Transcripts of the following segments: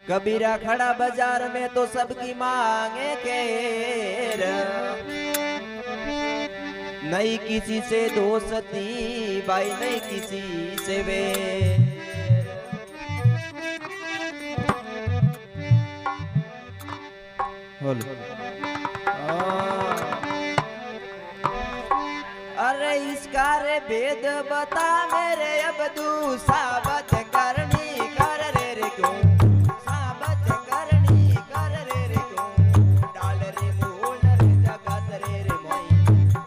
कबीरा खड़ा बाजार में तो सबकी मांगे केर, नहीं किसी से दोस्ती भाई नहीं किसी से वे। अरे इसका रे भेद बता मेरे अब तू साबत करनी कर रे रे क्यों साबत करनी कर रे रे क्यों डाल रे मूल रे जगत रे रे मोई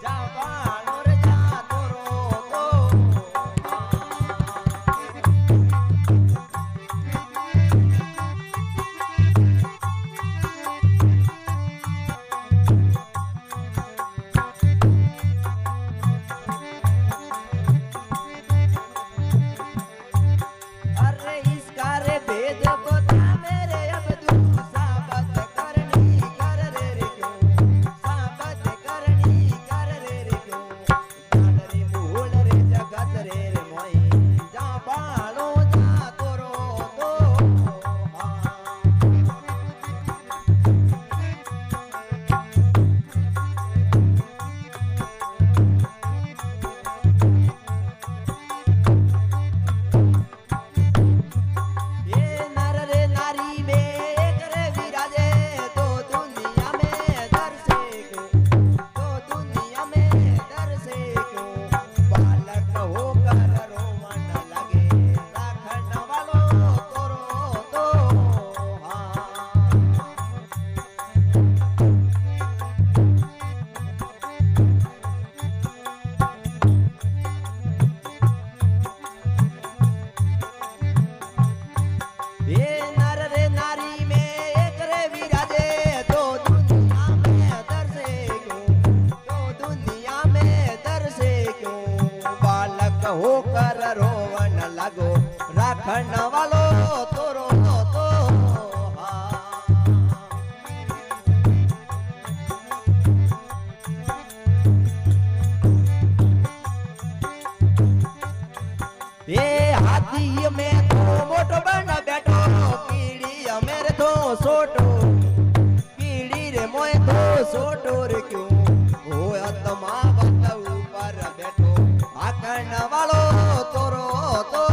जा बाणो रे जा तोरो तो होकर रोवन लगो राखण वालो तोरो तो ये हाथी में तो मोटो बन बैठो कीड़ी मेरे तो सोटो कीड़ी रे मोए तो सोटो रे क्यों हो आत्मा बत ऊपर बैठो आकण वालो तोरो तो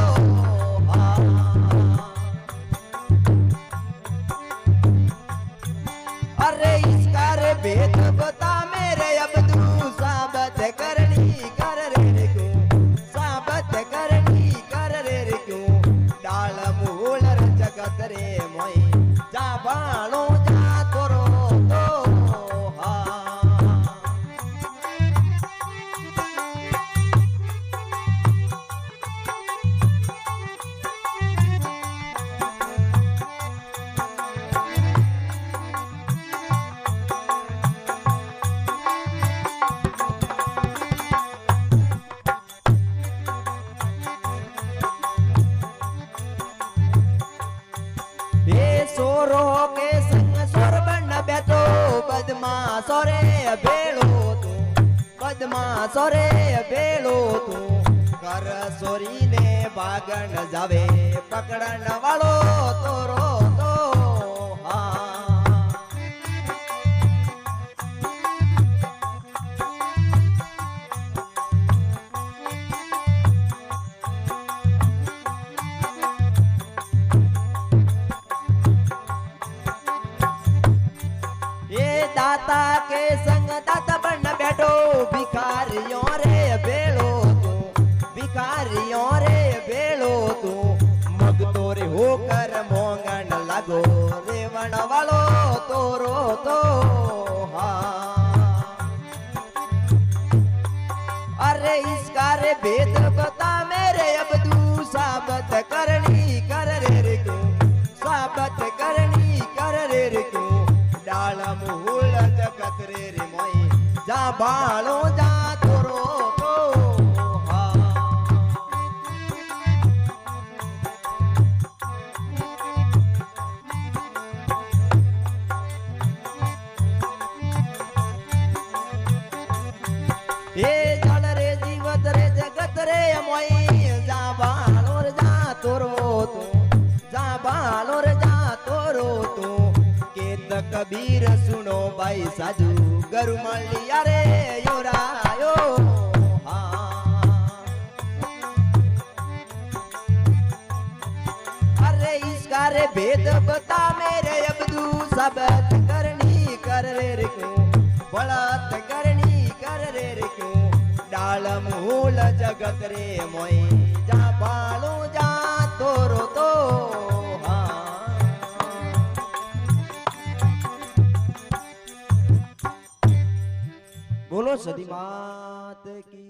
अरे इसका रे भेद बता मेरे अब तू साबत करनी कर रे रे क्यों साबत करनी कर रे रे क्यों डाल मूल रे जगत रे मोई जा बाणो जा तोरो तो सोरो के संग सोर बन बैठो बदमाशो रे बेड़ो तू बदमाशो रे बेड़ो तू कर सोरी ने बागन जावे पकड़न वालो तोरो तो दाता के संग दाता बन बैठो भिखारियों रे बेड़ो तू भिखारियों रे बेड़ो तू मगतो रे होकर मोंगन लगो रेवण वालो तोरो तो अरे इसका रे भेद बता मेरे अब तू साबत करनी कर रे रे क्यों साबत करनी कर रे रे क्यों डाल मूल जगत रे रे मोई जा बाणो जा तोरो तो ये जल रे जीवत रे जगत रे मोई जा बाणो रे जा तोरो तो जा बाणो रे जा तो कबीर सुनो भाई साधु गरु मान लिया रे योरायो हाँ। अरे इसका रे भेद बता मेरे अबदू सबत करनी कर रे क्यों बड़त करनी कर रे क्यों डाल मूल जगत रे मोई जा बालू जा तोरो तो बोलो सदी मात की।